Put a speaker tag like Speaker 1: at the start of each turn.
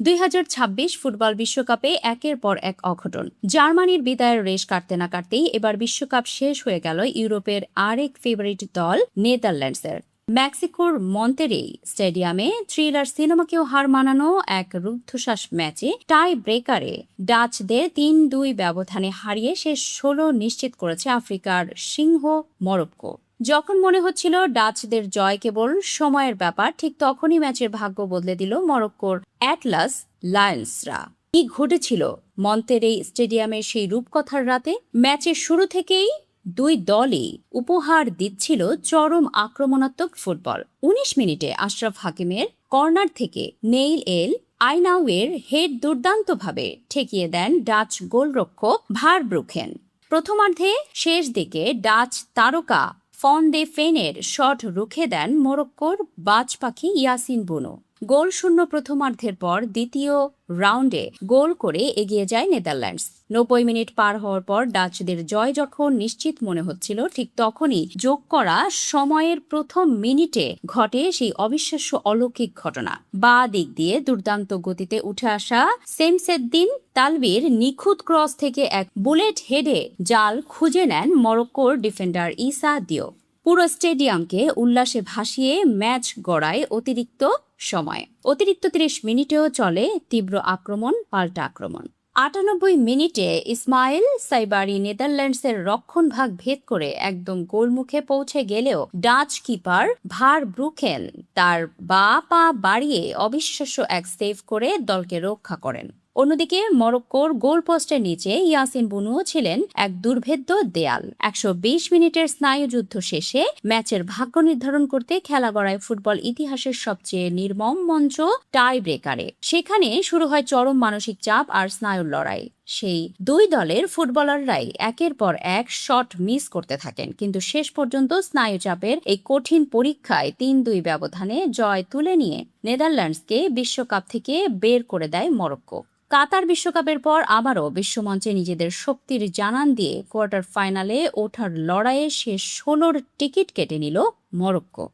Speaker 1: 2026 football বিশ্বকাপে একের পর এক অঘটন। জার্মানির বিদায়ের রেশ কাটতে না কাটতেই এবার বিশ্বকাপ শেষ হয়ে গেল ইউরোপের আরেক ফেভারিট দল নেদারল্যান্ডসের। মেক্সিকোর মন্তেরেই স্টেডিয়ামে থ্রিলার সিনেমাকেও হার মানানো এক রুদ্ধশ্বাস ম্যাচে টাই ব্রেকারে ডাচদের 3-2 ব্যবধানে হারিয়ে শেষ 16 নিশ্চিত করেছে আফ্রিকার সিংহ মরক্কো। যখন মনে হচ্ছিল ডাচদের জয় কেবল সময়ের ব্যাপার, ঠিক তখনই ম্যাচের ভাগ্য বদলে দিল মরক্কোর অ্যাটলাস লায়ন্সরা। কি ঘটেছিল মন্তেরেই স্টেডিয়ামের সেই রূপকথার রাতে? ম্যাচের শুরু থেকেই দুই দলই উপহার দিচ্ছিল চরম আক্রমণাত্মক ফুটবল। 19 মিনিটে আশরাফ হাকিমের কর্নার থেকে নেইল এল আইনাউয়ের হেড দুর্দান্তভাবে ঠেকিয়ে দেন ডাচ গোলরক্ষক ভারব্রুখেন। প্রথমার্ধে শেষ দিকে ডাচ তারকা ফন দে ফেনের শট রুখে দেন মরক্কোর বাজ পাখি ইয়াসিন বুনো। গোলশূন্য প্রথমার্ধের পর দ্বিতীয় রাউন্ডে গোল করে এগিয়ে যায় নেদারল্যান্ডস। 90 মিনিট পার হওয়ার পর ডাচদের জয় যখন নিশ্চিত মনে হচ্ছিল, ঠিক তখনই যোগ করা সময়ের প্রথম মিনিটে ঘটে সেই অবিশ্বাস্য অলৌকিক ঘটনা। বাঁ দিক দিয়ে দুর্দান্ত গতিতে উঠে আসা সেমসেদ্দিন তালবির নিখুঁত ক্রস থেকে এক বুলেট হেডে জাল খুঁজে নেন মরক্কোর ডিফেন্ডার ইসা দিও। পুরো স্টেডিয়ামকে উল্লাসে ভাসিয়ে ম্যাচ গড়ায় অতিরিক্ত 30 মিনিটেও চলে তীব্র আক্রমণ পাল্টা আক্রমণ। 98 মিনিটে ইসমাইল সাইবারি নেদারল্যান্ডসের রক্ষণভাগ ভেদ করে একদম গোলমুখে পৌঁছে গেলেও ডাচ কিপার ভারব্রুখেন তার বাঁ পা বাড়িয়ে অবিশ্বাস্য এক সেভ করে দলকে রক্ষা করেন। অন্যদিকে মরক্কোর গোলপোস্টের নিচে ইয়াসিন বুনুও ছিলেন এক দুর্ভেদ্য দেয়াল। 120 মিনিটের স্নায়ুযুদ্ধ শেষে ম্যাচের ভাগ্য নির্ধারণ করতে খেলা গড়ায় ফুটবল ইতিহাসের সবচেয়ে নির্মম মঞ্চ টাই ব্রেকারে। সেখানে শুরু হয় চরম মানসিক চাপ আর স্নায়ুর লড়াই। সেই দুই দলের ফুটবলাররাই একের পর এক শট মিস করতে থাকেন, কিন্তু শেষ পর্যন্ত স্নায়ুচাপের এই কঠিন পরীক্ষায় 3-2 ব্যবধানে জয় তুলে নিয়ে নেদারল্যান্ডসকে বিশ্বকাপ থেকে বের করে দেয় মরক্কো। কাতার বিশ্বকাপের পর আবারও বিশ্বমঞ্চে নিজেদের শক্তির জানান দিয়ে কোয়ার্টার ফাইনালে ওঠার লড়াইয়ে শেষ 16 টিকিট কেটে নিল মরক্কো।